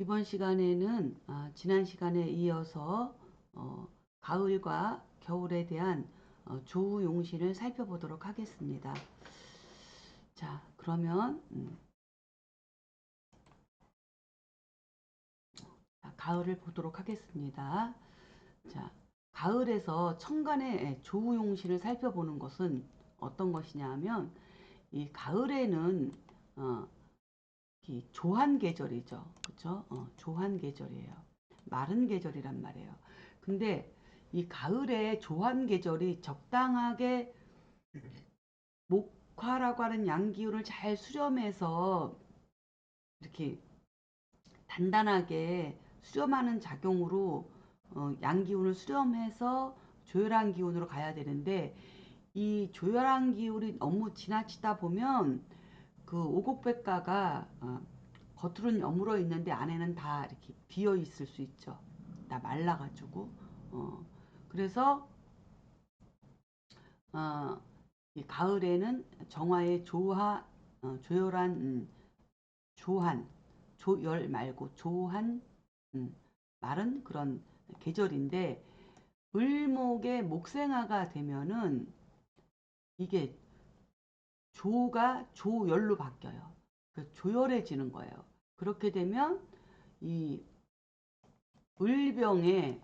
이번 시간에는 지난 시간에 이어서 가을과 겨울에 대한 조우 용신을 살펴보도록 하겠습니다. 자, 그러면 가을을 보도록 하겠습니다. 자, 가을에서 천간의 조우 용신을 살펴보는 것은 어떤 것이냐 하면 이 가을에는 이 조한 계절이죠. 그렇죠? 조한 계절이에요. 마른 계절이란 말이에요. 근데 이 가을에 조한 계절이 적당하게 목화라고 하는 양기운을 잘 수렴해서 이렇게 단단하게 수렴하는 작용으로 양기운을 수렴해서 조열한 기운으로 가야 되는데 이 조열한 기운이 너무 지나치다 보면 그 오곡백과가 겉으로는 여물어 있는데 안에는 다 이렇게 비어 있을 수 있죠. 다 말라가지고. 그래서 이 가을에는 정화의 조열한 조한 조열 말고 조한 마른 그런 계절인데 을목의 목생화가 되면은 이게 조가 조열로 바뀌어요. 조열해지는 거예요. 그렇게 되면 이 을병에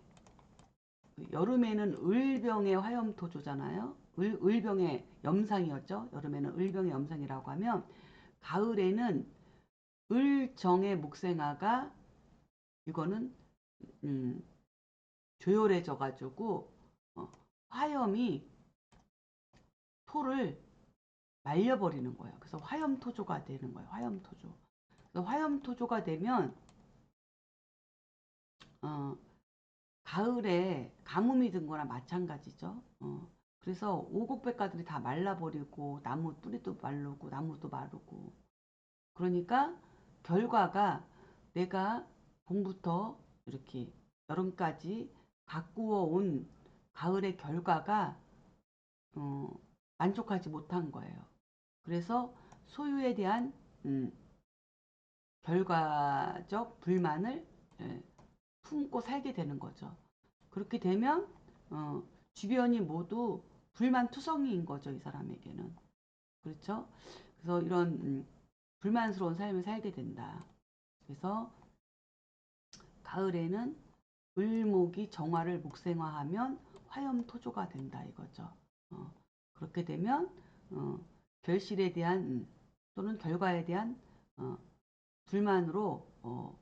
여름에는 을병의 화염토조잖아요. 을병의 염상이었죠. 여름에는 을병의 염상이라고 하면 가을에는 을정의 목생화가 이거는 음, 조열해져 가지고 화염이 토를 말려버리는 거예요. 그래서 화염토조가 되는 거예요. 화염토조. 화염토조가 되면 어, 가을에 가뭄이 든 거나 마찬가지죠. 그래서 오곡백과들이 다 말라버리고 나무 뿌리도 마르고 나무도 마르고 그러니까 결과가 내가 봄부터 이렇게 여름까지 가꾸어 온 가을의 결과가 어, 만족하지 못한 거예요. 그래서 소유에 대한 음, 결과적 불만을 예, 품고 살게 되는 거죠. 그렇게 되면 주변이 모두 불만투성이인 거죠. 이 사람에게는. 그렇죠? 그래서 이런 불만스러운 삶을 살게 된다. 그래서 가을에는 을목이 정화를 목생화하면 화염토조가 된다 이거죠. 어, 그렇게 되면 어, 결실에 대한 또는 결과에 대한 어, 불만으로 어,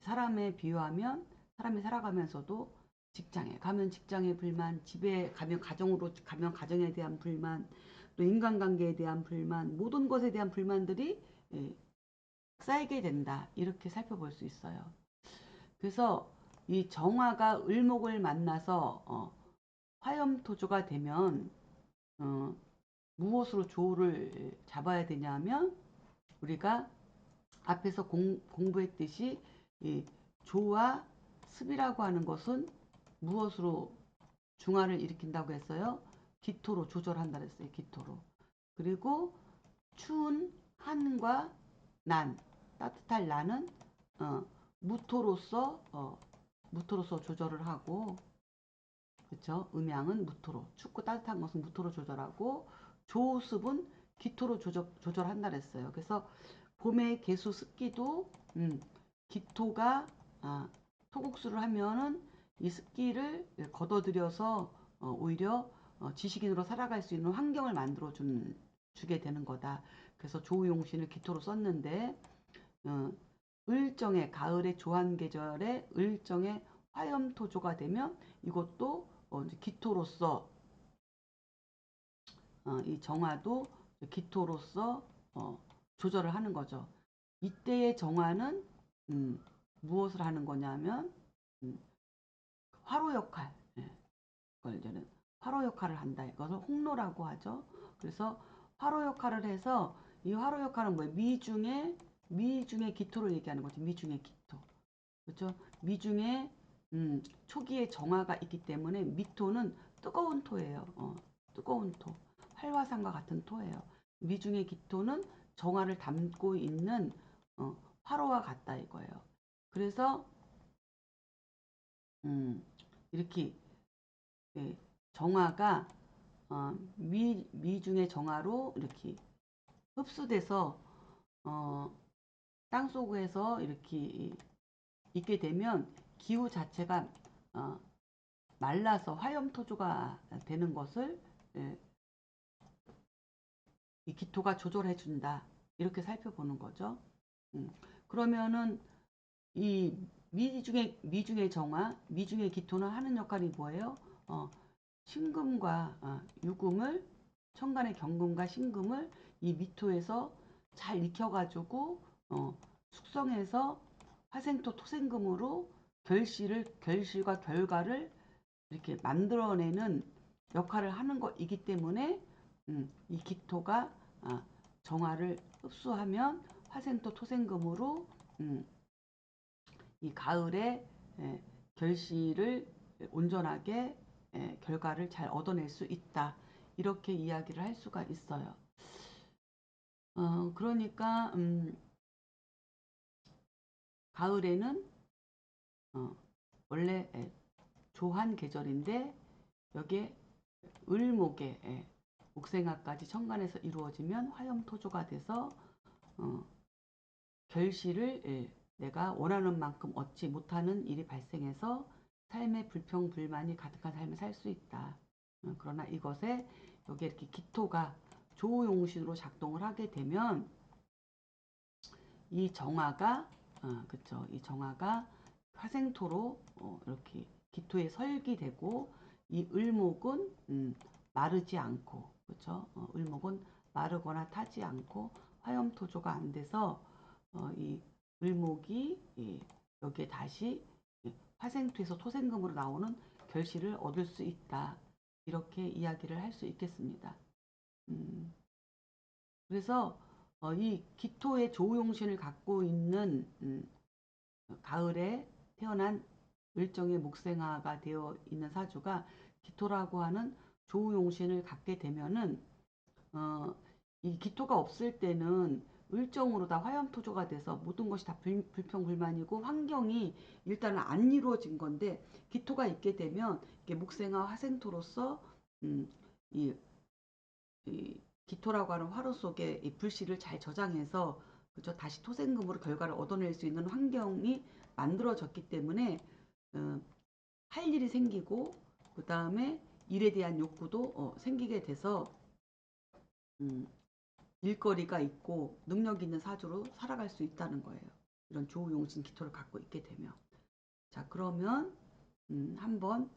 사람에 비유하면 사람이 살아가면서도 직장에 가면 직장의 불만, 집에 가면 가정으로 가면 가정에 대한 불만, 또 인간관계에 대한 불만, 모든 것에 대한 불만들이 예, 쌓이게 된다. 이렇게 살펴볼 수 있어요. 그래서 이 정화가 을목을 만나서 화염토조가 되면 어, 무엇으로 조를 잡아야 되냐면 우리가 앞에서 공부했듯이 이 조와 습이라고 하는 것은 무엇으로 중화를 일으킨다고 했어요? 기토로 조절한다 그랬어요. 기토로. 그리고 추운 한과 난, 따뜻할 난은 어, 무토로서 무토로서 조절을 하고 그렇죠? 음양은 무토로, 춥고 따뜻한 것은 무토로 조절하고 조습은 기토로 조절한다 그랬어요. 그래서 봄의 개수 습기도 기토가 토국수를 하면은 이 습기를 걷어들여서 오히려 지식인으로 살아갈 수 있는 환경을 만들어 주게 되는 거다. 그래서 조우용신을 기토로 썼는데 어, 을정의 가을의 조한 계절에 을정의 화염토조가 되면 이것도 기토로서 이 정화도 기토로서 조절을 하는 거죠. 이때의 정화는 무엇을 하는 거냐면 음, 화로 역할, 예, 그걸 이제는 화로 역할을 한다. 이것을 홍로라고 하죠. 그래서 화로 역할을 해서 이 화로 역할은 뭐예요? 미중의 기토를 얘기하는 거죠. 미중의 기토. 그렇죠? 미중에 초기에 정화가 있기 때문에 미토는 뜨거운 토예요. 뜨거운 토. 활화산과 같은 토예요. 미중의 기토는 정화를 담고 있는 화로와 같다 이거예요. 그래서 이렇게 예, 정화가 미중의 정화로 이렇게 흡수돼서 땅속에서 이렇게 있게 되면 기후 자체가 말라서 화염토조가 되는 것을 예, 이 기토가 조절해 준다. 이렇게 살펴보는 거죠. 그러면은 이 미중의 정화, 미중의 기토는 하는 역할이 뭐예요? 신금과 유금을, 천간의 경금과 신금을 이 미토에서 잘 익혀가지고 숙성해서 화생토 토생금으로 결실과 결과를 이렇게 만들어내는 역할을 하는 것이기 때문에 이 기토가 정화를 흡수하면 화생토 토생금으로 이 가을에 결실을 온전하게 결과를 잘 얻어낼 수 있다. 이렇게 이야기를 할 수가 있어요. 그러니까 가을에는 원래 조한 계절인데 여기에 을목에 목생화까지 천간에서 이루어지면 화염토조가 돼서 결실을 내가 원하는 만큼 얻지 못하는 일이 발생해서 삶의 불평불만이 가득한 삶을 살 수 있다. 그러나 이것에 여기에 이렇게 기토가 조용신으로 작동을 하게 되면 이 정화가 그쵸, 이 정화가 화생토로 이렇게 기토에 설기되고 이 을목은 마르지 않고 그쵸, 을목은 마르거나 타지 않고 화염토조가 안 돼서 이 을목이 여기에 다시 화생토에서 토생금으로 나오는 결실을 얻을 수 있다. 이렇게 이야기를 할 수 있겠습니다. 그래서 이 기토의 조용신을 갖고 있는 가을에 태어난 을정의 목생화가 되어 있는 사주가 기토라고 하는 조용신을 갖게 되면은 이 기토가 없을 때는 을정으로 다 화염토조가 돼서 모든 것이 다 불평불만이고 환경이 일단은 안 이루어진 건데 기토가 있게 되면 이게 목생화 화생토로서 이, 이 기토라고 하는 화로 속에 이 불씨를 잘 저장해서 그죠 다시 토생금으로 결과를 얻어낼 수 있는 환경이 만들어졌기 때문에 할 일이 생기고 그 다음에 일에 대한 욕구도 생기게 돼서 일거리가 있고 능력 있는 사주로 살아갈 수 있다는 거예요. 이런 조용신 기토를 갖고 있게 되면. 자 그러면 한번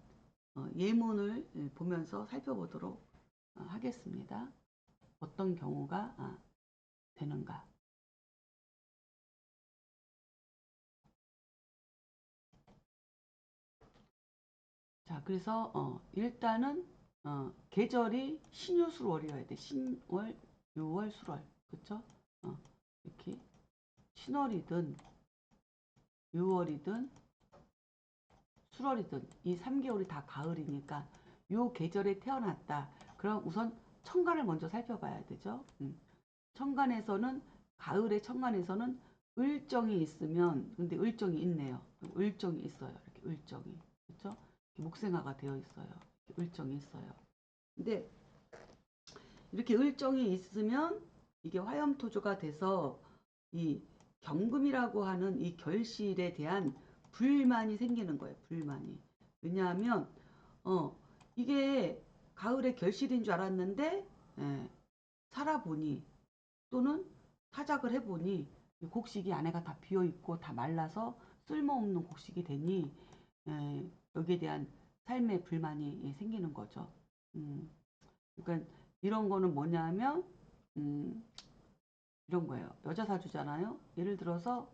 예문을 보면서 살펴보도록 하겠습니다. 어떤 경우가 되는가. 자 그래서 일단은 계절이 신유술월이어야 돼. 신월, 유월, 술월. 그쵸? 이렇게 신월이든 유월이든 술월이든 이 3개월이 다 가을이니까 요 계절에 태어났다. 그럼 우선 천간을 먼저 살펴봐야 되죠. 천간에서는 가을의 천간에서는 을정이 있으면 근데 을정이 있네요. 을정이 있어요. 이렇게 을정이. 그렇죠? 목생화가 되어 있어요. 이렇게 을정이 있어요. 근데 이렇게 을정이 있으면 이게 화염토조가 돼서 이 경금이라고 하는 이 결실에 대한 불만이 생기는 거예요. 불만이. 왜냐하면 이게 가을에 결실인 줄 알았는데 살아보니 또는 타작을 해보니 이 곡식이 안에가 다 비어있고 다 말라서 쓸모없는 곡식이 되니 여기에 대한 삶의 불만이 생기는 거죠. 그러니까 이런 거는 뭐냐면 이런 거예요. 여자 사주잖아요. 예를 들어서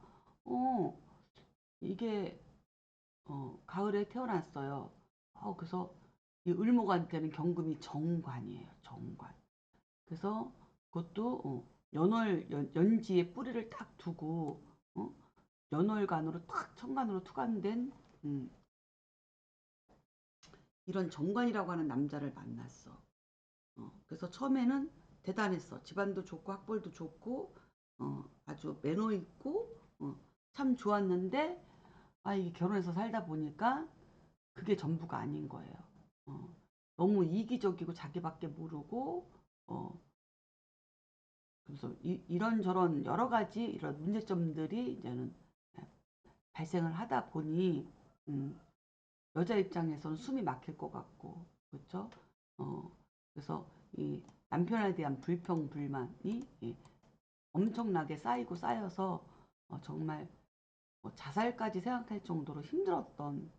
이게 가을에 태어났어요. 그래서 이 을목한테는 경금이 정관이에요. 정관. 그래서 그것도 연지에 뿌리를 딱 두고 연월간으로 탁 천간으로 투관된 이런 정관이라고 하는 남자를 만났어. 그래서 처음에는 대단했어. 집안도 좋고 학벌도 좋고 아주 매너 있고 참 좋았는데 이게 결혼해서 살다 보니까 그게 전부가 아닌 거예요. 너무 이기적이고 자기밖에 모르고 그래서 이런저런 여러 가지 이런 문제점들이 이제는 발생을 하다 보니 여자 입장에서는 숨이 막힐 것 같고 그렇죠? 그래서 이 남편에 대한 불평 불만이 엄청나게 쌓이고 쌓여서 정말 자살까지 생각할 정도로 힘들었던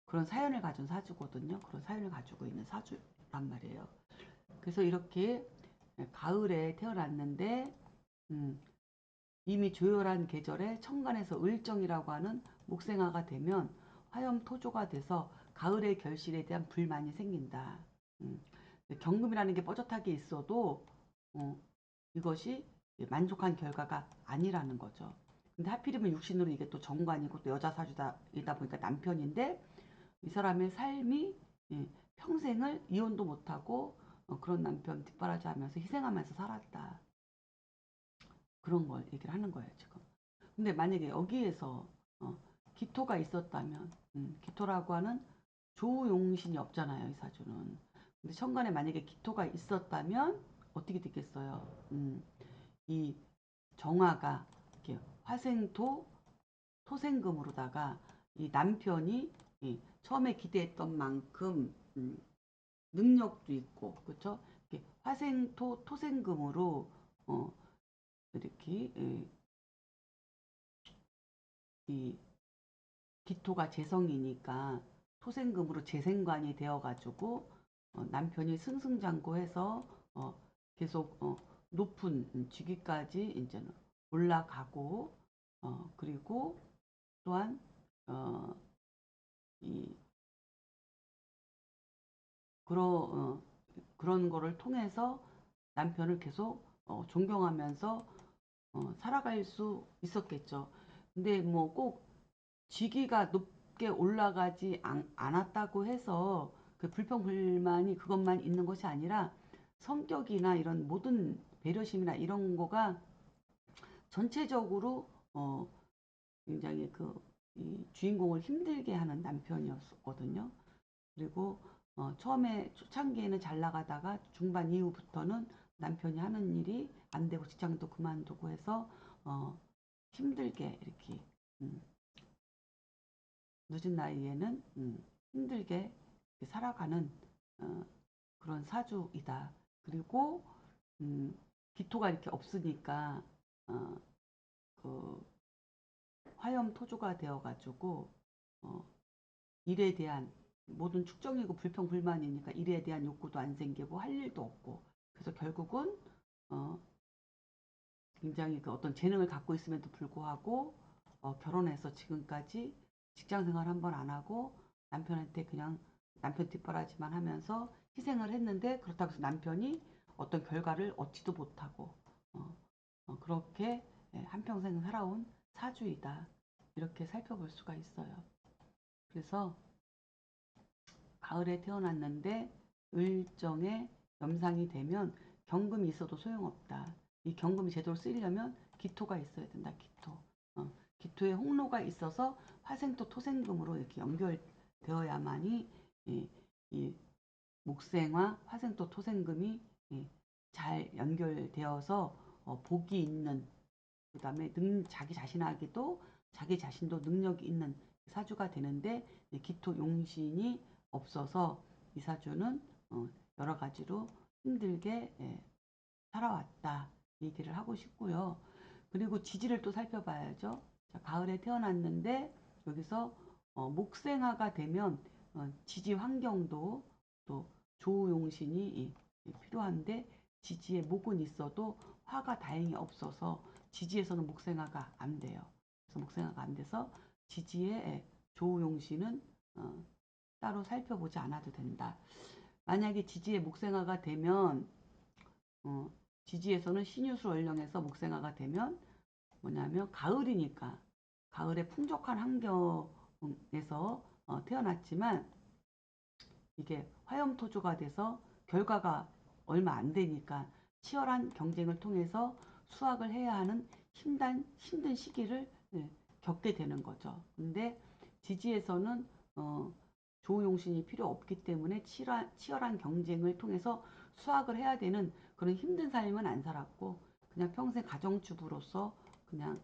그런 사연을 가진 사주거든요. 그런 사연을 가지고 있는 사주란 말이에요. 그래서 이렇게 가을에 태어났는데 이미 조열한 계절에 천간에서 을정이라고 하는 목생화가 되면 화염토조가 돼서 가을의 결실에 대한 불만이 생긴다. 경금이라는 게 뻣뻣하게 있어도 이것이 만족한 결과가 아니라는 거죠. 근데 하필이면 육신으로 이게 또 정관이고 또 여자 사주다 보니까 남편인데 이 사람의 삶이 평생을 이혼도 못하고 그런 남편 뒷바라지하면서 희생하면서 살았다. 그런 걸 얘기를 하는 거예요 지금. 근데 만약에 여기에서 기토가 있었다면 기토라고 하는 조용신이 없잖아요 이 사주는. 근데 천간에 만약에 기토가 있었다면 어떻게 됐겠어요. 이 정화가 이렇게 화생토 토생금으로다가 이 남편이 처음에 기대했던 만큼 능력도 있고 그렇죠. 화생토 토생금으로 이렇게 이 기토가 재성이니까 토생금으로 재생관이 되어가지고 남편이 승승장구해서 계속 높은 직위까지 이제는 올라가고 그리고 또한 이 그런 거를 통해서 남편을 계속 존경하면서 살아갈 수 있었겠죠. 근데 뭐 꼭 직위가 높게 올라가지 않았다고 해서 그 불평불만이 그것만 있는 것이 아니라 성격이나 이런 모든 배려심이나 이런 거가 전체적으로 굉장히 이 주인공을 힘들게 하는 남편이었거든요. 그리고 처음에 초창기에는 잘 나가다가 중반 이후부터는 남편이 하는 일이 안 되고 직장도 그만두고 해서 힘들게 이렇게 늦은 나이에는 힘들게 살아가는 그런 사주이다. 그리고 기토가 이렇게 없으니까 그 화염토조가 되어가지고 일에 대한 모든 축정이고 불평불만이니까 일에 대한 욕구도 안 생기고 할 일도 없고 그래서 결국은 굉장히 그 어떤 재능을 갖고 있음에도 불구하고 결혼해서 지금까지 직장 생활 한 번 안 하고 남편한테 그냥 남편 뒷바라지만 하면서 희생을 했는데 그렇다고 해서 남편이 어떤 결과를 얻지도 못하고 그렇게 한평생 살아온 사주이다. 이렇게 살펴볼 수가 있어요. 그래서 가을에 태어났는데 을정에 염상이 되면 경금이 있어도 소용없다. 이 경금이 제대로 쓰이려면 기토가 있어야 된다. 기토. 기토에 홍로가 있어서 화생토 토생금으로 이렇게 연결되어야만이 이 목생화 화생토 토생금이 잘 연결되어서 복이 있는 그 다음에 자기 자신에게도 자기 자신도 능력이 있는 사주가 되는데 기토 용신이 없어서 이 사주는 여러 가지로 힘들게 살아왔다 얘기를 하고 싶고요. 그리고 지지를 또 살펴봐야죠. 자, 가을에 태어났는데 여기서 목생화가 되면 지지 환경도 또 조용신이 필요한데 지지에 목은 있어도 화가 다행히 없어서 지지에서는 목생화가 안 돼요. 그래서 목생화가 안 돼서 지지에 조용신은 따로 살펴보지 않아도 된다. 만약에 지지에 목생화가 되면 지지에서는 신유술 월령에서 목생화가 되면 뭐냐면 가을이니까 가을에 풍족한 환경에서 태어났지만 이게 화염토조가 돼서 결과가 얼마 안 되니까 치열한 경쟁을 통해서 수확을 해야 하는 힘든 시기를 겪게 되는 거죠. 근데 지지에서는 조우용신이 필요 없기 때문에 치열한 경쟁을 통해서 수확을 해야 되는 그런 힘든 삶은 안 살았고 그냥 평생 가정주부로서 그냥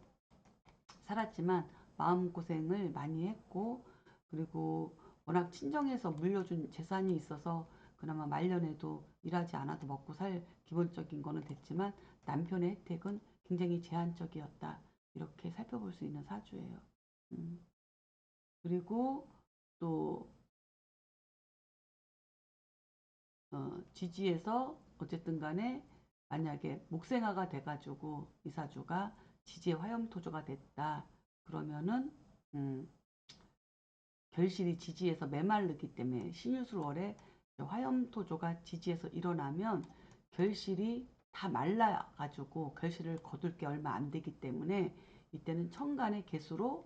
살았지만 마음고생을 많이 했고 그리고 워낙 친정에서 물려준 재산이 있어서 그나마 말년에도 일하지 않아도 먹고 살 기본적인 거는 됐지만 남편의 혜택은 굉장히 제한적이었다. 이렇게 살펴볼 수 있는 사주예요. 그리고 또 지지에서 어쨌든 간에 만약에 목생화가 돼가지고 이 사주가 지지의 화염토조가 됐다. 그러면은 결실이 지지에서 메마르기 때문에 신유술월에 화염토조가 지지에서 일어나면 결실이 다 말라가지고 결실을 거둘 게 얼마 안 되기 때문에 이때는 천간의 개수로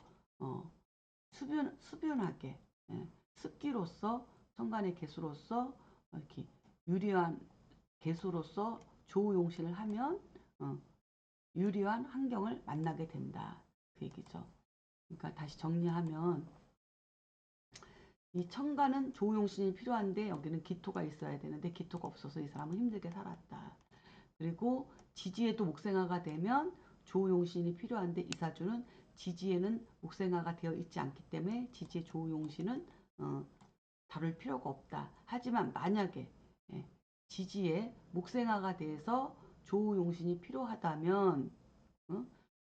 수변하게 습기로서 천간의 개수로서 이렇게 유리한 개수로서 조우용신을 하면 유리한 환경을 만나게 된다. 그 얘기죠. 그러니까 다시 정리하면 이 천간은 조우용신이 필요한데 여기는 기토가 있어야 되는데 기토가 없어서 이 사람은 힘들게 살았다. 그리고 지지에도 목생화가 되면 조우용신이 필요한데 이 사주는 지지에는 목생화가 되어 있지 않기 때문에 지지의 조우용신은 다룰 필요가 없다. 하지만 만약에 지지에 목생화가 돼서 조우용신이 필요하다면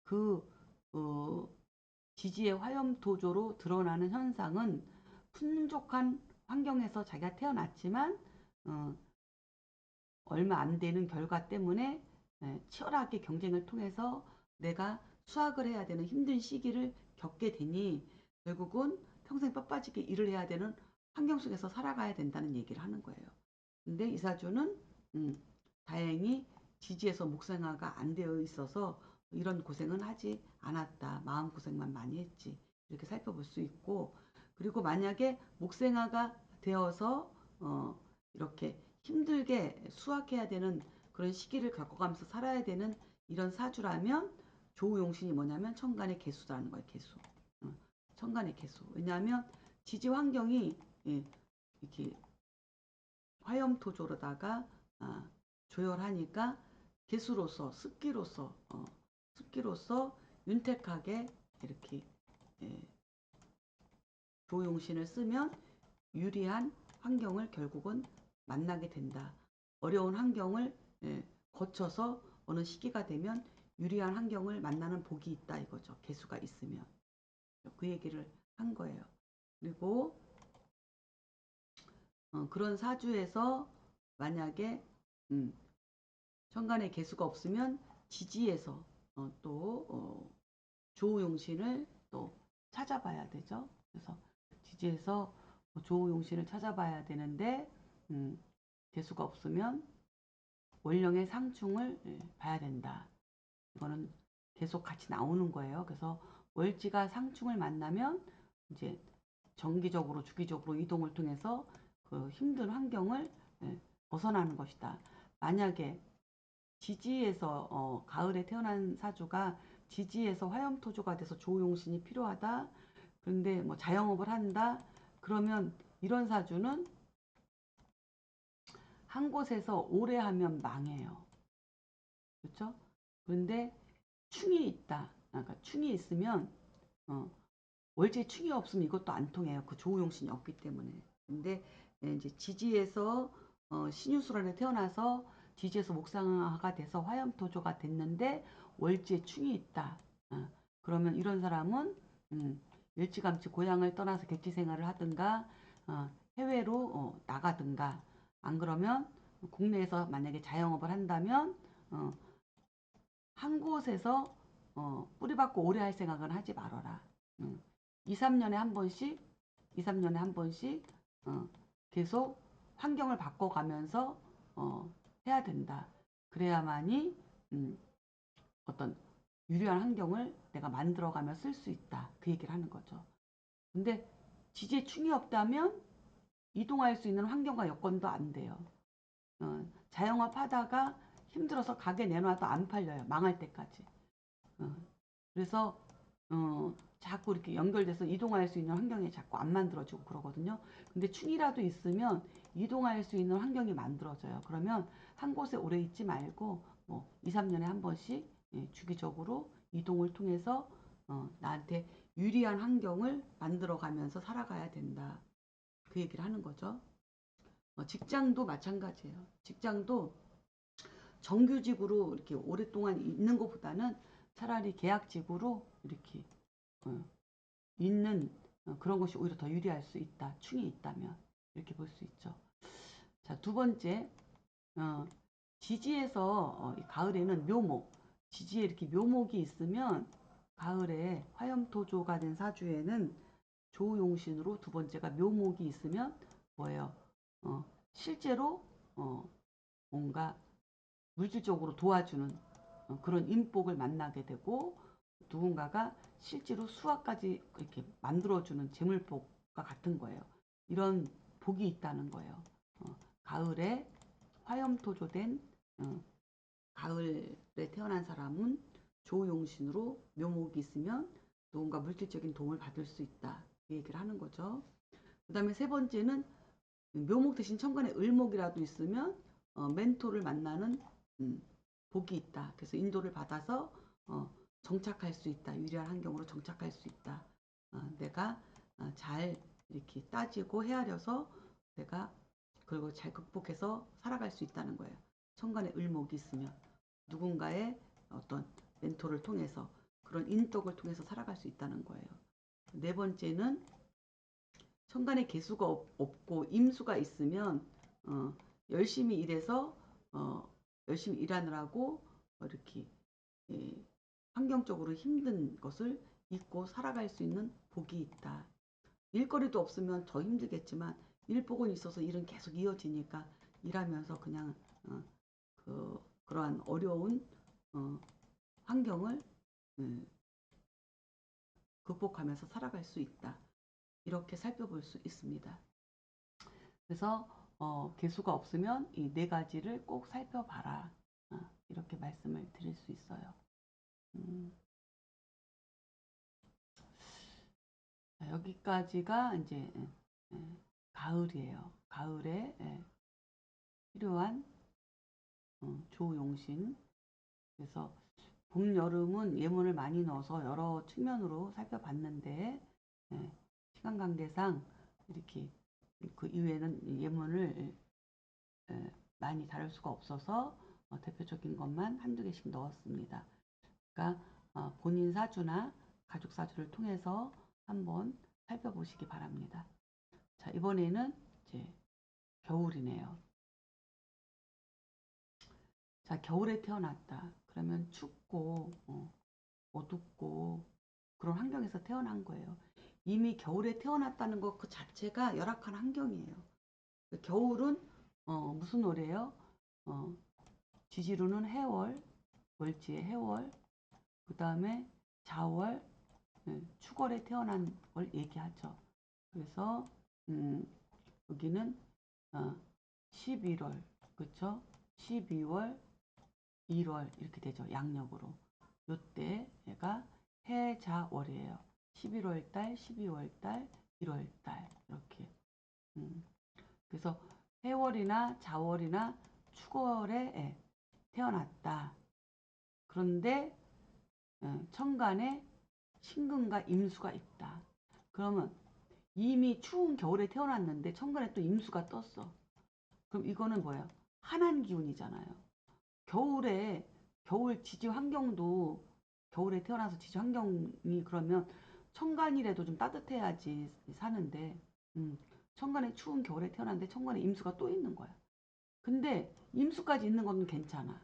그 지지의 화염토조로 드러나는 현상은 풍족한 환경에서 자기가 태어났지만 얼마 안 되는 결과 때문에 치열하게 경쟁을 통해서 내가 수학을 해야 되는 힘든 시기를 겪게 되니 결국은 평생 뼈빠지게 일을 해야 되는 환경 속에서 살아가야 된다는 얘기를 하는 거예요. 근데 이사주는 다행히 지지에서 목생화가 안 되어 있어서 이런 고생은 하지 않았다. 마음고생만 많이 했지. 이렇게 살펴볼 수 있고 그리고 만약에 목생화가 되어서 이렇게 힘들게 수확해야 되는 그런 시기를 겪어가면서 살아야 되는 이런 사주라면 조우용신이 뭐냐면 천간의 개수라는 거예요. 개수. 천간의 개수. 왜냐하면 지지 환경이 이렇게 화염토조로다가 조열하니까 개수로서 습기로서 윤택하게 이렇게 조용신을 쓰면 유리한 환경을 결국은 만나게 된다. 어려운 환경을 거쳐서 어느 시기가 되면 유리한 환경을 만나는 복이 있다 이거죠. 개수가 있으면. 그 얘기를 한 거예요. 그리고 그런 사주에서 만약에 천간에 개수가 없으면 지지에서 또 조우용신을 또 찾아봐야 되죠. 그래서 지지에서 조우용신을 찾아봐야 되는데 개수가 없으면 월령의 상충을 봐야 된다. 이거는 계속 같이 나오는 거예요. 그래서 월지가 상충을 만나면 이제 정기적으로 주기적으로 이동을 통해서 그 힘든 환경을 벗어나는 것이다. 만약에 지지에서 가을에 태어난 사주가 지지에서 화염토조가 돼서 조용신이 필요하다. 그런데 뭐 자영업을 한다. 그러면 이런 사주는 한 곳에서 오래 하면 망해요. 그렇죠? 그런데 충이 있다. 그러니까 충이 있으면 월제 충이 없으면 이것도 안 통해요. 그 조우용신이 없기 때문에. 근데 이제 지지에서 신유술월에 태어나서 지지에서 목상화가 돼서 화염토조가 됐는데 월지에 충이 있다. 그러면 이런 사람은 일찌감치 고향을 떠나서 객지 생활을 하든가 해외로 나가든가 안 그러면 국내에서 만약에 자영업을 한다면 한 곳에서 뿌리박고 오래 할 생각은 하지 말아라. 2, 3년에 한 번씩 2, 3년에 한 번씩 계속 환경을 바꿔가면서 해야 된다. 그래야만이 어떤 유리한 환경을 내가 만들어가며 쓸 수 있다. 그 얘기를 하는 거죠. 근데 지지에 충이 없다면 이동할 수 있는 환경과 여건도 안 돼요. 자영업 하다가 힘들어서 가게 내놔도 안 팔려요. 망할 때까지. 그래서 자꾸 이렇게 연결돼서 이동할 수 있는 환경이 자꾸 안 만들어지고 그러거든요. 근데 충이라도 있으면 이동할 수 있는 환경이 만들어져요. 그러면 한 곳에 오래 있지 말고 뭐 2, 3년에 한 번씩 주기적으로 이동을 통해서 나한테 유리한 환경을 만들어 가면서 살아가야 된다. 그 얘기를 하는 거죠. 직장도 마찬가지예요. 직장도 정규직으로 이렇게 오랫동안 있는 것보다는 차라리 계약직으로 이렇게 있는 그런 것이 오히려 더 유리할 수 있다. 충이 있다면 이렇게 볼 수 있죠. 자, 두 번째, 지지에서 가을에는 묘목, 지지에 이렇게 묘목이 있으면 가을에 화염토조가 된 사주에는 조용신으로 두 번째가 묘목이 있으면 뭐예요? 실제로 뭔가 물질적으로 도와주는 그런 인복을 만나게 되고 누군가가 실제로 수확까지 이렇게 만들어주는 재물복과 같은 거예요. 이런 복이 있다는 거예요. 가을에 화염토조된 가을에 태어난 사람은 조용신으로 묘목이 있으면 누군가 물질적인 도움을 받을 수 있다. 이 얘기를 하는 거죠. 그 다음에 세 번째는 묘목 대신 천간에 을목이라도 있으면 멘토를 만나는 복이 있다. 그래서 인도를 받아서 정착할 수 있다. 유리한 환경으로 정착할 수 있다. 내가 잘 이렇게 따지고 헤아려서 내가 그리고 잘 극복해서 살아갈 수 있다는 거예요. 천간에 을목이 있으면 누군가의 어떤 멘토를 통해서 그런 인덕을 통해서 살아갈 수 있다는 거예요. 네 번째는 천간에 개수가 없고 임수가 있으면 열심히 일해서 열심히 일하느라고 이렇게 환경적으로 힘든 것을 잊고 살아갈 수 있는 복이 있다. 일거리도 없으면 더 힘들겠지만 일복은 있어서 일은 계속 이어지니까 일하면서 그냥 그러한 어려운 환경을 극복하면서 살아갈 수 있다. 이렇게 살펴볼 수 있습니다. 그래서 개수가 없으면 이 네 가지를 꼭 살펴봐라. 이렇게 말씀을 드릴 수 있어요. 자, 여기까지가 이제 가을이에요. 가을에 필요한 조용신. 그래서 봄, 여름은 예문을 많이 넣어서 여러 측면으로 살펴봤는데 시간 관계상 이렇게 그 이후에는 예문을 많이 다룰 수가 없어서 대표적인 것만 한두 개씩 넣었습니다. 그러니까 본인 사주나 가족 사주를 통해서 한번 살펴보시기 바랍니다. 자, 이번에는 이제 겨울이네요. 자, 겨울에 태어났다. 그러면 춥고 어둡고 그런 환경에서 태어난 거예요. 이미 겨울에 태어났다는 것 그 자체가 열악한 환경이에요. 겨울은 무슨 월이에요? 지지루는 해월, 월지의 해월, 그 다음에 자월, 축월에 태어난 걸 얘기하죠. 그래서 여기는 11월, 그쵸? 12월, 1월 이렇게 되죠. 양력으로. 요때 얘가 해자월이에요. 11월 달, 12월 달, 1월 달 이렇게. 그래서 해월이나 자월이나 축월에 태어났다. 그런데 천간에 신금과 임수가 있다. 그러면 이미 추운 겨울에 태어났는데 천간에 또 임수가 떴어. 그럼 이거는 뭐예요? 한한 기운이잖아요. 겨울에 겨울 지지 환경도 겨울에 태어나서 지지 환경이 그러면 천간이라도 좀 따뜻해야지 사는데 천간에 추운 겨울에 태어났는데 천간에 임수가 또 있는 거야. 근데 임수까지 있는 건 괜찮아.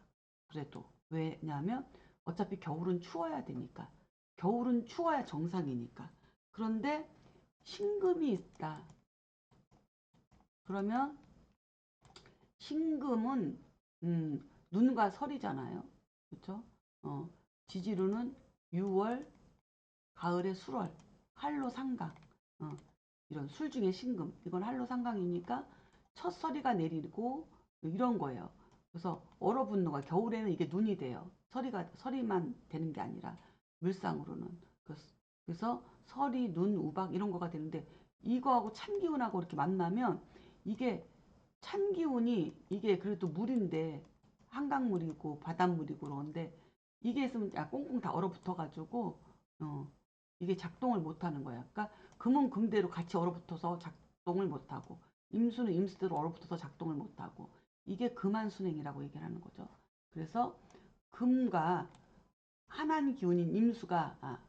그래도 왜냐하면 어차피 겨울은 추워야 되니까. 겨울은 추워야 정상이니까. 그런데 신금이 있다. 그러면 신금은 눈과 설이잖아요. 그렇죠? 지지루는 6월, 가을에 술월, 할로 상강. 이런 술 중에 신금. 이건 할로 상강이니까 첫 서리가 내리고 이런 거예요. 그래서 얼어붙는 거야. 겨울에는 이게 눈이 돼요. 서리만 되는 게 아니라 물상으로는. 그래서 서리, 눈, 우박 이런 거가 되는데 이거하고 찬 기운하고 이렇게 만나면 이게 찬 기운이 이게 그래도 물인데 한강물이고 바닷물이고 그런데 이게 있으면 꽁꽁 다 얼어붙어 가지고 이게 작동을 못 하는 거야. 그러니까 금은 금대로 같이 얼어붙어서 작동을 못 하고 임수는 임수대로 얼어붙어서 작동을 못 하고 이게 금한순행이라고 얘기를 하는 거죠. 그래서 금과 한한 기운인 임수가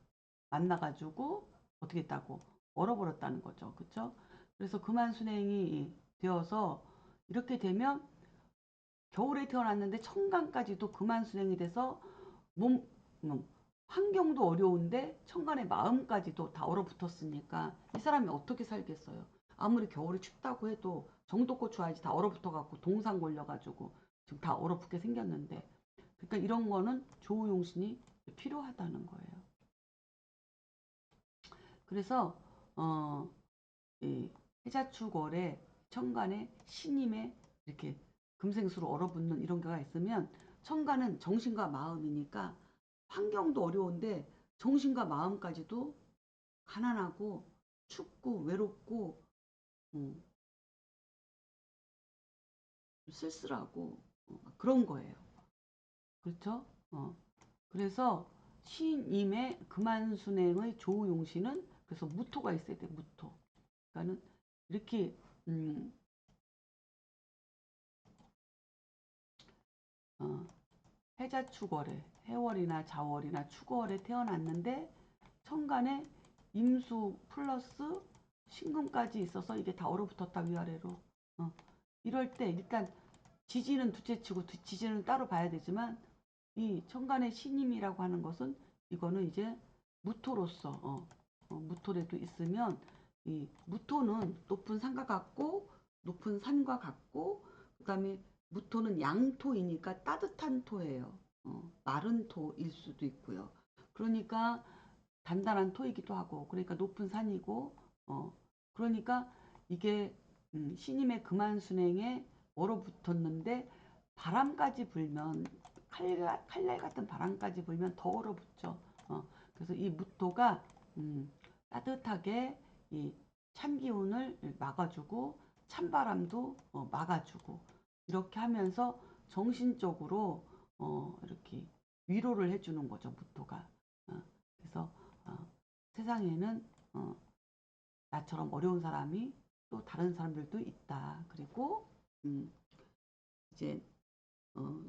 만나가지고 어떻게 했다고 얼어버렸다는 거죠. 그쵸? 그래서 금한순행이 되어서 이렇게 되면 겨울에 태어났는데 청간까지도 금한순행이 돼서 몸, 환경도 어려운데 청간의 마음까지도 다 얼어붙었으니까 이 사람이 어떻게 살겠어요? 아무리 겨울에 춥다고 해도 정도고추 알지 다 얼어붙어갖고 동상 걸려가지고 지금 다 얼어붙게 생겼는데 그러니까 이런 거는 조우용신이 필요하다는 거예요. 그래서 이 해자축월에 천간에 신임에 이렇게 금생수로 얼어붙는 이런 게가 있으면 천간은 정신과 마음이니까 환경도 어려운데 정신과 마음까지도 가난하고 춥고 외롭고 음, 쓸쓸하고 그런 거예요. 그렇죠? 그래서 신임의 금한순행의 조우용신은 그래서 무토가 있어야 돼. 무토. 그러니까는 이렇게 어, 해자축월에 해월이나 자월이나 축월에 태어났는데 천간에 임수 플러스 신금까지 있어서 이게 다 얼어붙었다 위아래로. 이럴 때 일단 지지는 둘째치고 지지는 따로 봐야 되지만 이 천간의 신임이라고 하는 것은 이거는 이제 무토로서 무토라도 있으면 이 무토는 높은 산과 같고 높은 산과 같고 그다음에 무토는 양토이니까 따뜻한 토예요. 마른 토일 수도 있고요. 그러니까 단단한 토이기도 하고 그러니까 높은 산이고 그러니까 이게 신임의 금한순행에 얼어붙었는데 바람까지 불면 칼날 같은 바람까지 불면 더 얼어붙죠. 그래서 이 무토가 따뜻하게 이 찬 기운을 막아주고 찬바람도 막아주고 이렇게 하면서 정신적으로 이렇게 위로를 해주는 거죠. 무토가. 그래서 세상에는 나처럼 어려운 사람이 또 다른 사람들도 있다. 그리고 이제 어,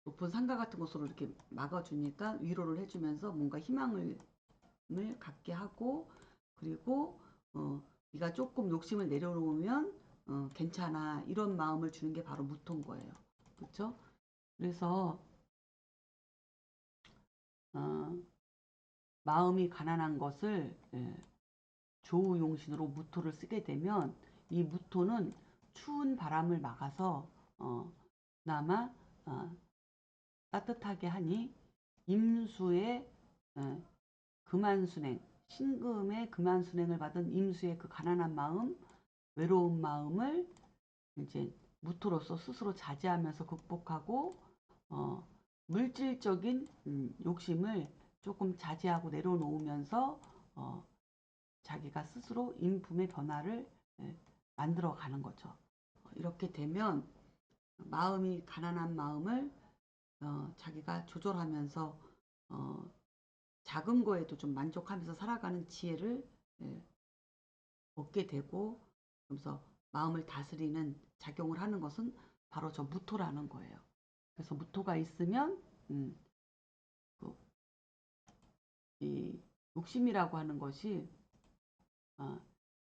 높은 상가 같은 곳으로 이렇게 막아주니까 위로를 해주면서 뭔가 희망을 갖게 하고 그리고 네가 조금 욕심을 내려놓으면 괜찮아 이런 마음을 주는 게 바로 무토인 거예요. 그렇죠? 그래서 어, 마음이 가난한 것을 조우용신으로 무토를 쓰게 되면 이 무토는 추운 바람을 막아서 그나마 따뜻하게 하니 임수의 금한순행 신금의 금한순행을 받은 임수의 그 가난한 마음 외로운 마음을 이제 무토로서 스스로 자제하면서 극복하고 물질적인 욕심을 조금 자제하고 내려놓으면서 자기가 스스로 인품의 변화를 만들어 가는 거죠. 이렇게 되면 마음이 가난한 마음을 자기가 조절하면서 작은 거에도 좀 만족하면서 살아가는 지혜를 얻게 되고 그러면서 마음을 다스리는 작용을 하는 것은 바로 저 무토라는 거예요. 그래서 무토가 있으면 이 욕심이라고 하는 것이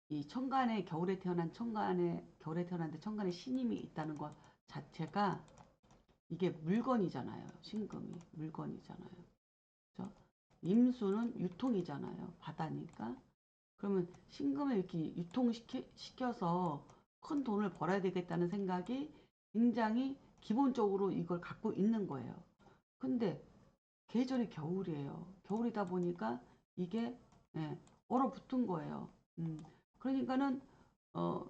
이 천간에 겨울에 태어났는데 천간에 신임이 있다는 것 자체가 이게 물건이잖아요. 신금이 물건이잖아요. 그렇죠? 임수는 유통이잖아요. 바다니까. 그러면 신금을 이렇게 유통시켜서 큰 돈을 벌어야 되겠다는 생각이 굉장히 기본적으로 이걸 갖고 있는 거예요. 근데 계절이 겨울이에요. 겨울이다 보니까 이게 얼어붙은 거예요. 그러니까는 어,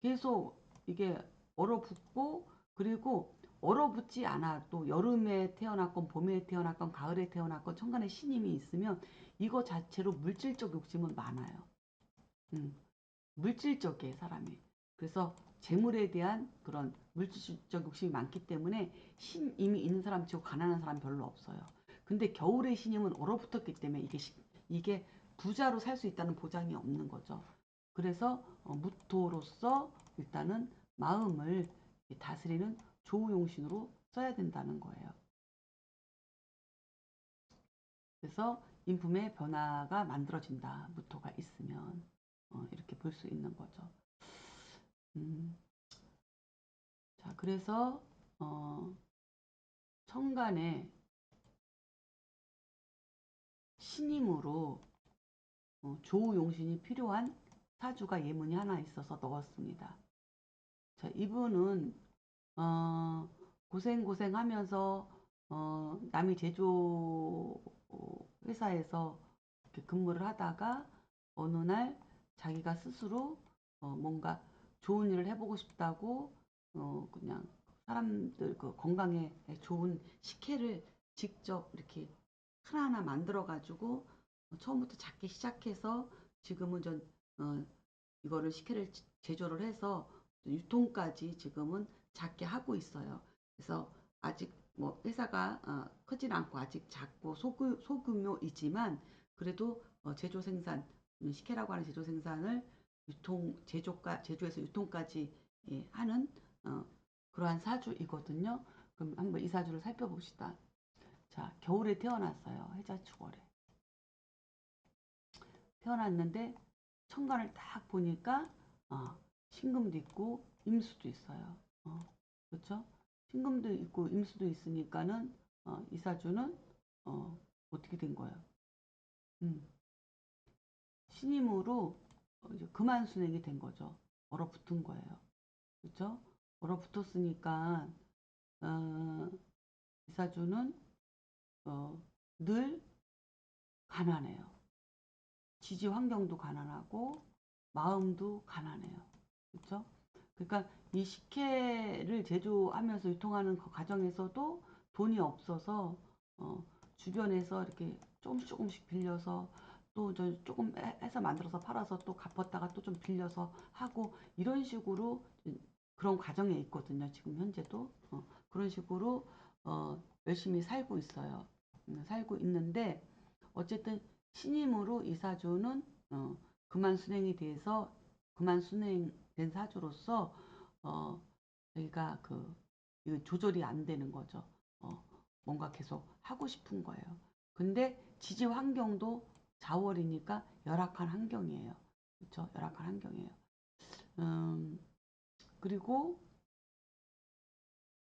계속 이게 얼어붙고 그리고 얼어붙지 않아도 여름에 태어났건 봄에 태어났건 가을에 태어났건 천간에 신임이 있으면 이거 자체로 물질적 욕심은 많아요. 물질적이에요, 사람이. 그래서 재물에 대한 그런 물질적 욕심이 많기 때문에 신임이 있는 사람 치고 가난한 사람 별로 없어요. 근데 겨울의 신임은 얼어붙었기 때문에 이게 부자로 살 수 있다는 보장이 없는 거죠. 그래서 무토로서 일단은 마음을 다스리는 조우용신으로 써야 된다는 거예요. 그래서 인품의 변화가 만들어진다. 무토가 있으면 이렇게 볼 수 있는 거죠. 음, 자, 그래서 천간에 신임으로 조우용신이 필요한 사주가 예문이 하나 있어서 넣었습니다. 자, 이분은 고생하면서 남이 제조 회사에서 이렇게 근무를 하다가 어느 날 자기가 스스로 뭔가 좋은 일을 해보고 싶다고 그냥 사람들 그 건강에 좋은 식혜를 직접 이렇게 하나하나 만들어 가지고 처음부터 작게 시작해서 지금은 이거를 식혜를 제조를 해서 유통까지 지금은 작게 하고 있어요. 그래서 아직 뭐 회사가 크진 않고 아직 작고 소규모이지만 그래도 제조 생산 식혜라고 하는 제조 생산을 제조에서 유통까지 하는 그러한 사주이거든요. 그럼 한번 이 사주를 살펴봅시다. 자, 겨울에 태어났어요. 해자축월에 태어났는데 천간을 딱 보니까 신금도 있고 임수도 있어요. 그렇죠? 신금도 있고 임수도 있으니까는 이 사주는 어떻게 된 거예요? 음, 신임으로 이제 그만 순행이 된 거죠. 얼어붙은 거예요. 그렇죠? 얼어붙었으니까 어, 이 사주는 늘 가난해요. 지지 환경도 가난하고 마음도 가난해요. 그렇죠? 그러니까 이 식혜를 제조하면서 유통하는 그 과정에서도 돈이 없어서 주변에서 이렇게 조금씩 빌려서 또 조금 해서 만들어서 팔아서 또 갚았다가 또 좀 빌려서 하고 이런 식으로 그런 과정에 있거든요. 지금 현재도 그런 식으로 열심히 살고 있어요. 살고 있는데 어쨌든 신임으로 이 사주는 그만 순행이 돼서 그만 순행된 사주로서 저희가 조절이 안 되는 거죠. 뭔가 계속 하고 싶은 거예요. 근데 지지 환경도 자월이니까 열악한 환경이에요. 그렇죠? 열악한 환경이에요. 그리고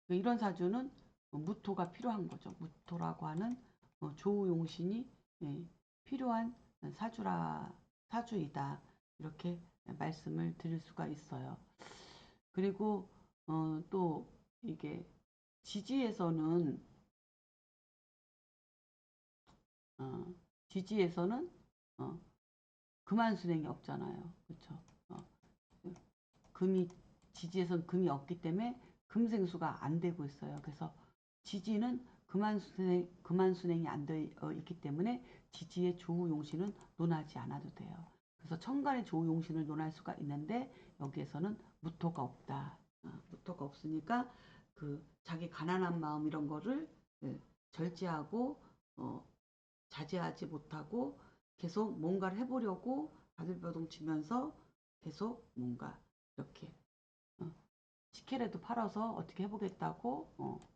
이런 사주는 무토가 필요한 거죠. 무토라고 하는 조우용신이 필요한 사주이다. 이렇게 말씀을 드릴 수가 있어요. 그리고 또 이게 지지에서는 어, 지지에서는 어, 금한순행이 없잖아요. 그렇죠? 금이 지지에선 금이 없기 때문에 금생수가 안 되고 있어요. 그래서 지지는 금한순행이 안 되어 있기 때문에 지지의 조우용신은 논하지 않아도 돼요. 그래서 천간의 조우용신을 논할 수가 있는데 여기에서는 무토가 없다. 무토가 없으니까 자기 가난한 마음 이런 거를 절제하고 자제하지 못하고 계속 뭔가를 해보려고 바들바둥 치면서 계속 뭔가 이렇게 식혜라도 팔아서 어떻게 해보겠다고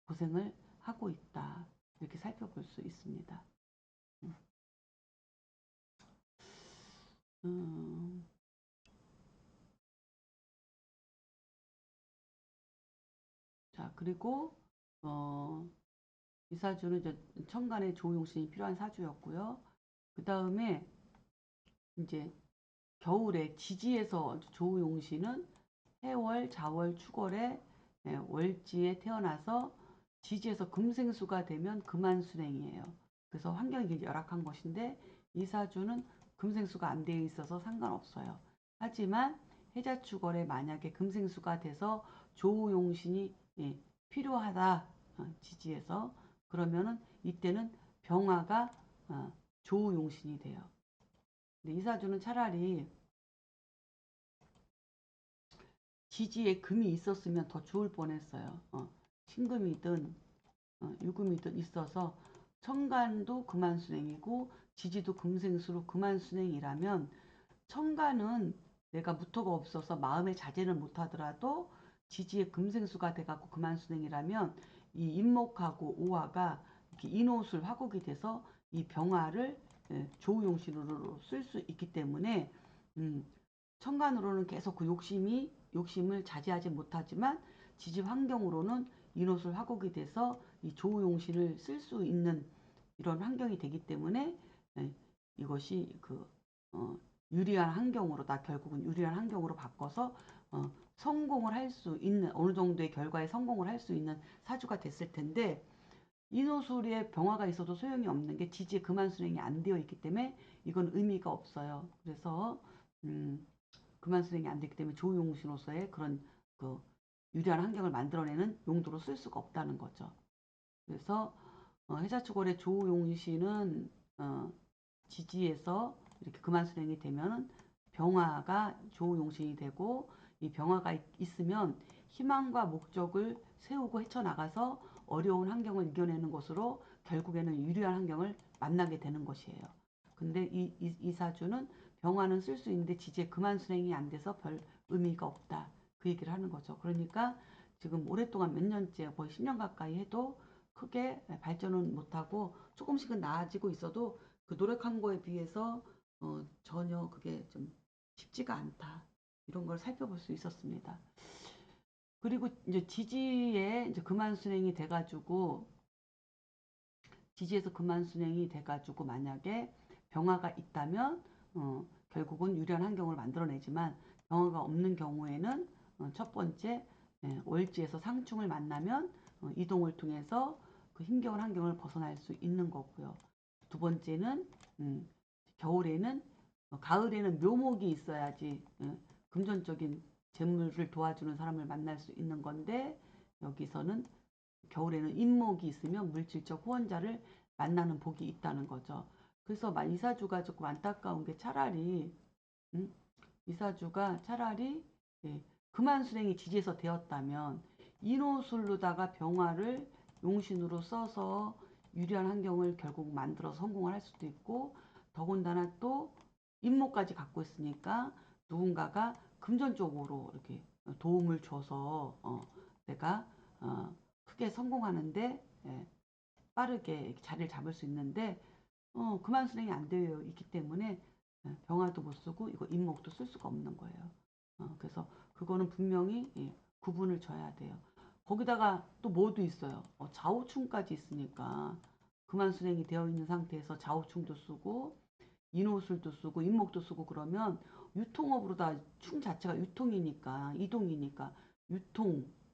고생을 하고 있다. 이렇게 살펴볼 수 있습니다. 음, 자, 그리고 이 사주는 이제 천간의 조용신이 필요한 사주였고요. 그 다음에 이제 겨울에 지지에서 조용신은 해월, 자월, 축월에 월지에 태어나서 지지에서 금생수가 되면 금한순행이에요. 그래서 환경이 열악한 것인데 이 사주는 금생수가 안 되어 있어서 상관없어요. 하지만 해자축월에 만약에 금생수가 돼서 조우용신이 필요하다. 지지에서. 그러면은 이때는 병화가 조우용신이 돼요. 근데 이사주는 차라리 지지에 금이 있었으면 더 좋을 뻔했어요. 신금이든 유금이든 있어서 천간도 금한순행이고 지지도 금생수로 금한순행이라면 천간은 내가 무토가 없어서 마음의 자제는 못하더라도 지지의 금생수가 돼갖고 금한순행이라면 이 인목하고 오화가 이렇게 인호술 화국이 돼서 이 병화를 조우용신으로 쓸 수 있기 때문에 천간으로는 계속 그 욕심을 자제하지 못하지만 지지 환경으로는 인호술 화국이 돼서 이 조우용신을 쓸 수 있는 이런 환경이 되기 때문에 이것이 유리한 환경으로다. 결국은 유리한 환경으로 바꿔서 성공을 할 수 있는 어느 정도의 결과에 성공을 할 수 있는 사주가 됐을 텐데 인호술에 병화가 있어도 소용이 없는 게 지지의 금한순행이 안 되어 있기 때문에 이건 의미가 없어요. 그래서 금한순행이 안 되기 때문에 조용신으로서의 그런 유리한 환경을 만들어내는 용도로 쓸 수가 없다는 거죠. 그래서 해자축월의 조용신은 지지에서 이렇게 금한순행이 되면 병화가 조용신이 되고 이 병화가 있으면 희망과 목적을 세우고 헤쳐나가서 어려운 환경을 이겨내는 것으로 결국에는 유리한 환경을 만나게 되는 것이에요. 근데 이 사주는 병화는 쓸 수 있는데 지지에 금한순행이 안 돼서 별 의미가 없다. 그 얘기를 하는 거죠. 그러니까 지금 오랫동안 몇 년째 거의 10년 가까이 해도 크게 발전은 못하고 조금씩은 나아지고 있어도 그 노력한 거에 비해서 전혀 그게 좀 쉽지가 않다. 이런 걸 살펴볼 수 있었습니다. 그리고 이제 지지에 이제 금한순행이 돼가지고 지지에서 금한순행이 돼가지고 만약에 병화가 있다면 결국은 유리한 환경을 만들어내지만 병화가 없는 경우에는 첫 번째 월지에서 상충을 만나면 이동을 통해서 그 힘겨운 환경을 벗어날 수 있는 거고요. 두 번째는 겨울에는 가을에는 묘목이 있어야지 금전적인 재물을 도와주는 사람을 만날 수 있는 건데 여기서는 겨울에는 인목이 있으면 물질적 후원자를 만나는 복이 있다는 거죠. 그래서 이사주가 조금 안타까운 게 차라리 이사주가 차라리 금한순행이 지지에서 되었다면 인호술로다가 병화를 용신으로 써서 유리한 환경을 결국 만들어서 성공을 할 수도 있고 더군다나 또 인목까지 갖고 있으니까 누군가가 금전적으로 이렇게 도움을 줘서 내가 크게 성공하는데 빠르게 자리를 잡을 수 있는데 금한순행이 안 되어 있기 때문에 병화도 못 쓰고 이거 인목도 쓸 수가 없는 거예요. 그래서 그거는 분명히 구분을 줘야 돼요. 거기다가 또 뭐도 있어요. 좌우충까지 있으니까 금한순행이 되어 있는 상태에서 좌우충도 쓰고 인호술도 쓰고 인목도 쓰고 그러면 유통업으로 다 충 자체가 유통이니까 이동이니까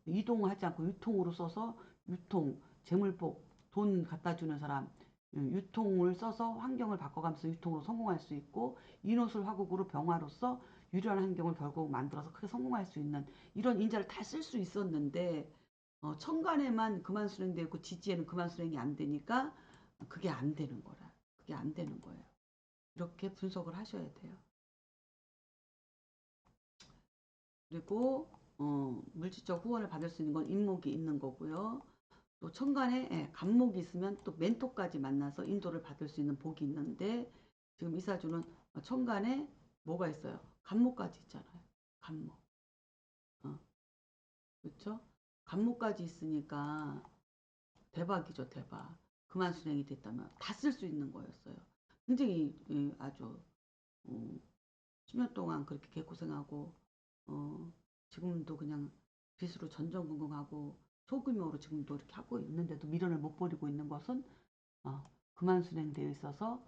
이동하지 않고 유통으로 써서 유통 재물복 돈 갖다 주는 사람 유통을 써서 환경을 바꿔가면서 유통으로 성공할 수 있고 인호술 화국으로 병화로서 유리한 환경을 결국 만들어서 크게 성공할 수 있는 이런 인자를 다 쓸 수 있었는데 천간에만 그만 수행되고 지지에는 그만 수행이 안 되니까 그게 안 되는 거라. 그게 안 되는 거예요. 이렇게 분석을 하셔야 돼요. 그리고 물질적 후원을 받을 수 있는 건 인목이 있는 거고요. 또 천간에 간목이 있으면 또 멘토까지 만나서 인도를 받을 수 있는 복이 있는데 지금 이사주는 천간에 뭐가 있어요? 간목까지 있잖아요. 간목. 그렇죠? 간목까지 있으니까 대박이죠, 대박. 그만 순행이 됐다면 다 쓸 수 있는 거였어요. 굉장히 아주 10년 동안 그렇게 개고생하고 지금도 그냥 빚으로 전전긍긍하고 소규모로 지금도 이렇게 하고 있는데도 미련을 못 버리고 있는 것은 그만 순행되어 있어서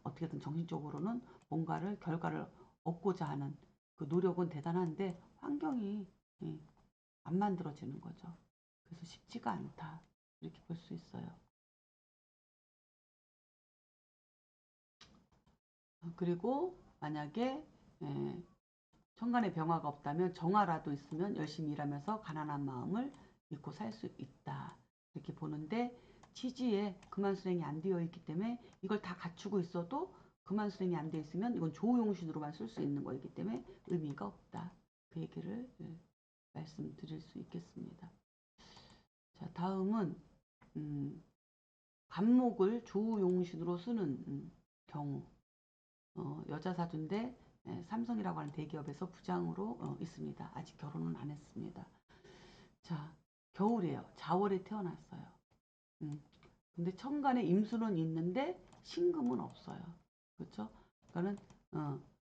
어떻게든 정신적으로는 뭔가를 결과를 얻고자 하는 그 노력은 대단한데 환경이 안 만들어지는 거죠. 그래서 쉽지가 않다. 이렇게 볼 수 있어요. 그리고 만약에 천간에 병화가 없다면 정화라도 있으면 열심히 일하면서 가난한 마음을 믿고 살 수 있다. 이렇게 보는데 지지에 그만 수행이 안 되어 있기 때문에 이걸 다 갖추고 있어도 그만 수행이 안 되어 있으면 이건 조용신으로만 쓸 수 있는 거이기 때문에 의미가 없다. 그 얘기를 말씀드릴 수 있겠습니다. 자, 다음은 간목을 조용신으로 쓰는 경우. 여자 사주인데 삼성이라고 하는 대기업에서 부장으로 있습니다. 아직 결혼은 안 했습니다. 자, 겨울이에요. 자월에 태어났어요. 근데 천간에 임수는 있는데 신금은 없어요. 그렇죠? 그러니까는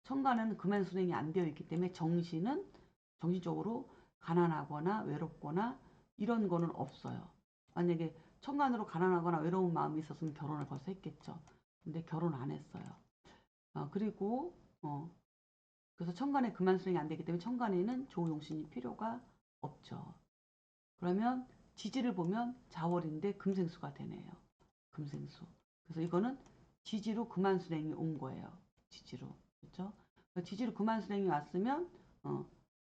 천간에는 그만 순행이 안 되어 있기 때문에 정신적으로 가난하거나 외롭거나 이런 거는 없어요. 만약에 천간으로 가난하거나 외로운 마음이 있었으면 결혼을 벌써 했겠죠. 근데 결혼 안 했어요. 그리고 그래서 천간에 그만 순행이 안 되기 때문에 천간에는 조용신이 필요가 없죠. 그러면 지지를 보면 자월인데 금생수가 되네요. 금생수. 그래서 이거는 지지로 그만순행이 온 거예요. 지지로. 그렇죠? 지지로 그만순행이 왔으면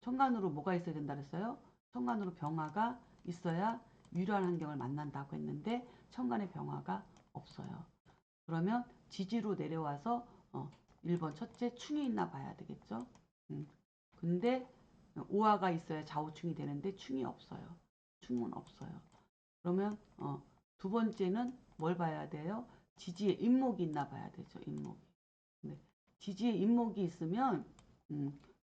천간으로 뭐가 있어야 된다 그랬어요? 천간으로 병화가 있어야 유리한 환경을 만난다고 했는데 천간에 병화가 없어요. 그러면 지지로 내려와서 1번 첫째 충이 있나 봐야 되겠죠? 근데 오화가 있어야 좌우충이 되는데 충이 없어요. 충은 없어요. 그러면 두 번째는 뭘 봐야 돼요? 지지에 인목이 있나 봐야 되죠. 인목이. 네. 지지에 인목이 있으면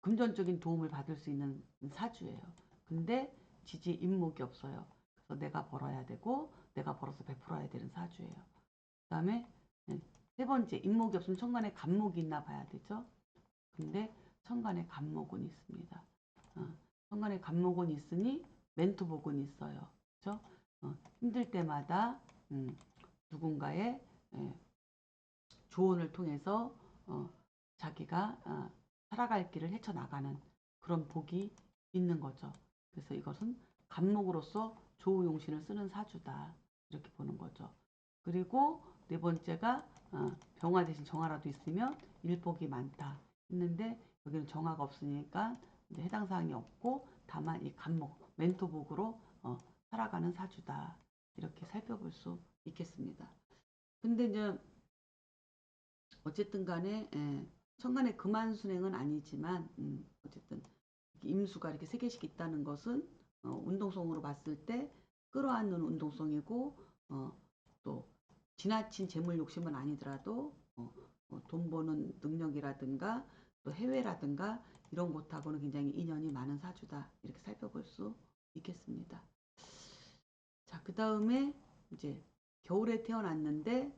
금전적인 도움을 받을 수 있는 사주예요. 근데 지지에 인목이 없어요. 그래서 내가 벌어야 되고 내가 벌어서 베풀어야 되는 사주예요. 그 다음에 세 번째 인목이 없으면 천간에 간목이 있나 봐야 되죠. 근데 천간에 간목은 있습니다. 천간에 간목은 있으니 멘토복은 있어요. 그렇죠? 힘들 때마다 누군가의 조언을 통해서 자기가 살아갈 길을 헤쳐나가는 그런 복이 있는 거죠. 그래서 이것은 간목으로서 조우용신을 쓰는 사주다. 이렇게 보는 거죠. 그리고 네 번째가 병화 대신 정화라도 있으면 일복이 많다 했는데 여기는 정화가 없으니까 해당 사항이 없고 다만 이 간목, 멘토복으로 살아가는 사주다. 이렇게 살펴볼 수 있겠습니다. 근데 이제 어쨌든 간에 천간에 금한순행은 아니지만 어쨌든 임수가 이렇게 세 개씩 있다는 것은 운동성으로 봤을 때 끌어안는 운동성이고 또 지나친 재물 욕심은 아니더라도 돈 버는 능력이라든가 또 해외라든가 이런 곳하고는 굉장히 인연이 많은 사주다. 이렇게 살펴볼 수 있겠습니다. 자, 그 다음에 이제 겨울에 태어났는데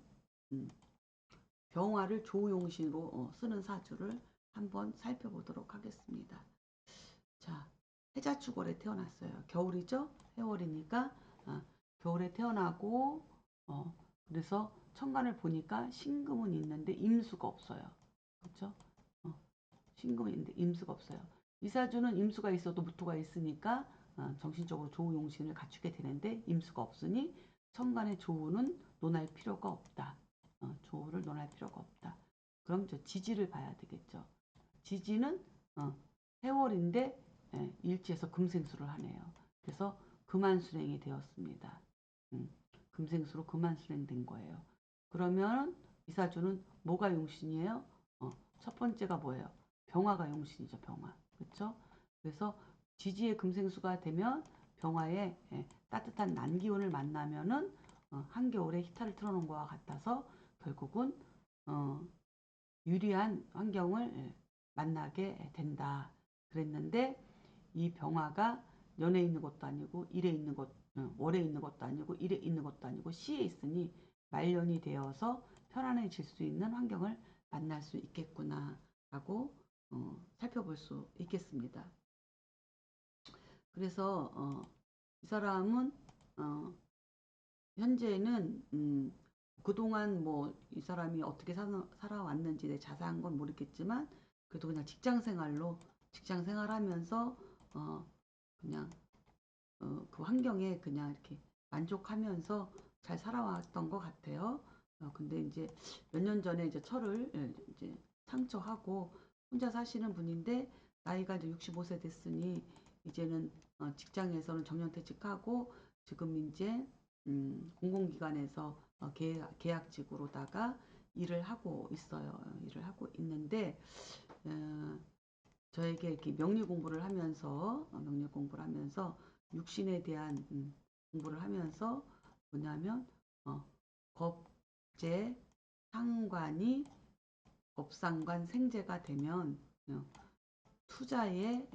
병화를 조용신으로 쓰는 사주를 한번 살펴보도록 하겠습니다. 자, 해자축월에 태어났어요. 겨울이죠? 해월이니까 겨울에 태어나고 그래서 천간을 보니까 신금은 있는데 임수가 없어요. 그렇죠? 신금은 있는데 임수가 없어요. 이 사주는 임수가 있어도 무토가 있으니까 정신적으로 조우용신을 갖추게 되는데 임수가 없으니 천간의 조우는 논할 필요가 없다. 조우를 논할 필요가 없다. 그럼 저 지지를 봐야 되겠죠. 지지는 해월인데 일지에서 금생수를 하네요. 그래서 금한수행이 되었습니다. 금생수로 금한수행된 거예요. 그러면 이 사주는 뭐가 용신이에요? 첫 번째가 뭐예요? 병화가 용신이죠. 병화. 그렇죠? 그래서 지지의 금생수가 되면 병화의 따뜻한 난기운을 만나면은 한겨울에 히타를 틀어놓은 것과 같아서 결국은 유리한 환경을 만나게 된다. 그랬는데 이 병화가 연에 있는 것도 아니고 일에 있는 것, 월에 있는 것도 아니고 일에 있는 것도 아니고 시에 있으니 말년이 되어서 편안해질 수 있는 환경을 만날 수 있겠구나라고 살펴볼 수 있겠습니다. 그래서 이 사람은 현재는 그동안 뭐 이 사람이 어떻게 살아왔는지 내 자세한 건 모르겠지만 그래도 그냥 직장 생활하면서 그냥 그 환경에 그냥 이렇게 만족하면서 잘 살아왔던 것 같아요. 근데 이제 몇 년 전에 이제 철을 이제 상처하고 혼자 사시는 분인데 나이가 이제 65세 됐으니 이제는 직장에서는 정년퇴직하고 지금 이제 공공기관에서 계약직으로다가 일을 하고 있어요. 일을 하고 있는데 어, 저에게 이렇게 명리 공부를 하면서 육신에 대한 공부를 하면서 뭐냐면 어, 법제 상관이 법상관 생제가 되면 투자에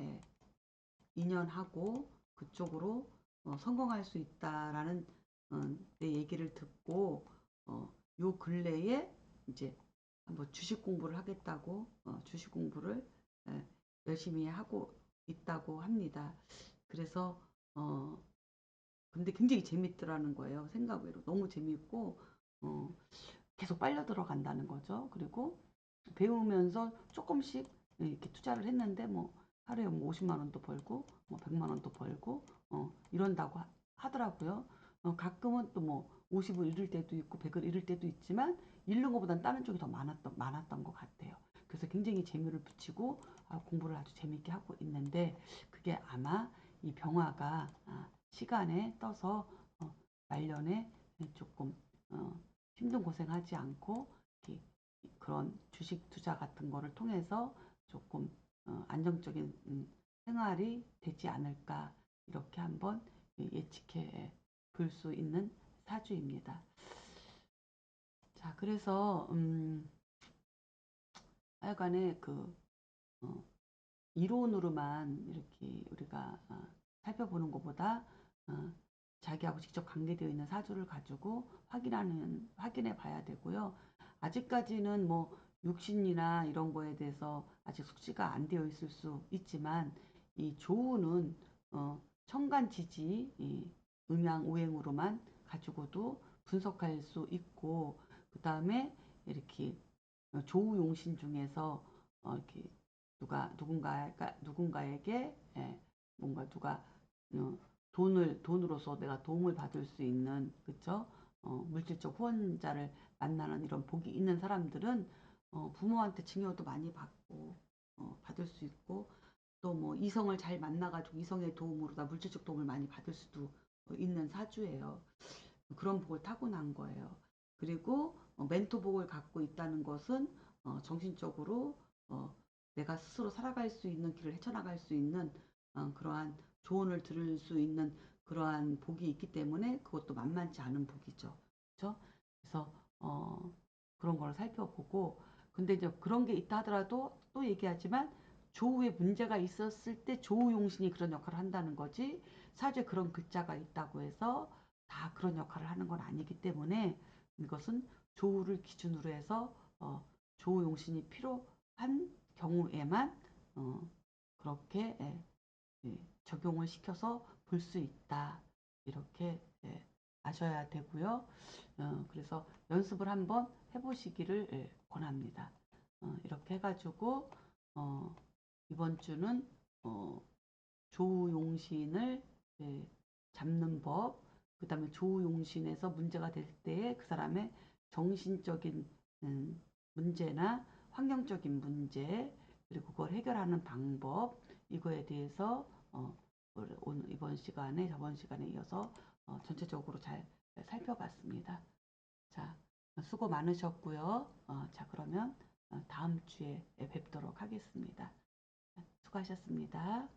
인연하고 그쪽으로 성공할 수 있다라는 내 얘기를 듣고 요 근래에 이제 한번 주식 공부를 하겠다고 주식 공부를 예, 열심히 하고 있다고 합니다. 그래서 근데 굉장히 재밌더라는 거예요. 생각 외로 너무 재밌고 어, 계속 빨려 들어간다는 거죠. 그리고 배우면서 조금씩 이렇게 투자를 했는데 뭐 하루에 뭐 50만 원도 벌고 뭐 100만 원도 벌고 이런다고 하더라고요. 가끔은 또 뭐 50을 잃을 때도 있고 100을 잃을 때도 있지만 잃는 것보단 다른 쪽이 더 많았던 것 같아요. 그래서 굉장히 재미를 붙이고 공부를 아주 재밌게 하고 있는데 그게 아마 이 병화가 시간에 떠서 말년에 조금 힘든 고생하지 않고 그런 주식 투자 같은 거를 통해서 조금 안정적인 생활이 되지 않을까 이렇게 한번 예측해 볼 수 있는 사주입니다. 자, 그래서 하여간에 그 어, 이론으로만 이렇게 우리가 살펴보는 것보다 어, 자기하고 직접 관계되어 있는 사주를 가지고 확인해 봐야 되고요. 아직까지는 뭐 육신이나 이런 거에 대해서 아직 숙지가 안 되어 있을 수 있지만 이 조우는 천간지지 음양 오행으로만 가지고도 분석할 수 있고 그 다음에 이렇게 조우용신 중에서 이렇게 누군가에게 뭔가 누가 돈으로서 내가 도움을 받을 수 있는 그쵸? 물질적 후원자를 만나는 이런 복이 있는 사람들은 부모한테 증여도 많이 받고 받을 수 있고 또 뭐 이성을 잘 만나가지고 이성의 도움으로 나 물질적 도움을 많이 받을 수도 있는 사주예요. 그런 복을 타고난 거예요. 그리고 멘토복을 갖고 있다는 것은 정신적으로 내가 스스로 살아갈 수 있는 길을 헤쳐나갈 수 있는 그러한 조언을 들을 수 있는 그러한 복이 있기 때문에 그것도 만만치 않은 복이죠. 그렇죠? 그래서 그런 걸 살펴보고 근데 이제 그런 게 있다 하더라도 또 얘기하지만 조우에 문제가 있었을 때 조우용신이 그런 역할을 한다는 거지 사주에 그런 글자가 있다고 해서 다 그런 역할을 하는 건 아니기 때문에 이것은 조우를 기준으로 해서 조우용신이 필요한 경우에만 그렇게 적용을 시켜서 볼 수 있다. 이렇게 아셔야 되고요. 그래서 연습을 한번 해보시기를 권합니다. 이렇게 해가지고 이번 주는 조우용신을 잡는 법, 그 다음에 조우용신에서 문제가 될 때에 그 사람의 정신적인 문제나 환경적인 문제, 그리고 그걸 해결하는 방법, 이거에 대해서 오늘 이번 시간에 저번 시간에 이어서 전체적으로 잘 살펴봤습니다. 자, 수고 많으셨고요. 자, 그러면 다음 주에 뵙도록 하겠습니다. 수고하셨습니다.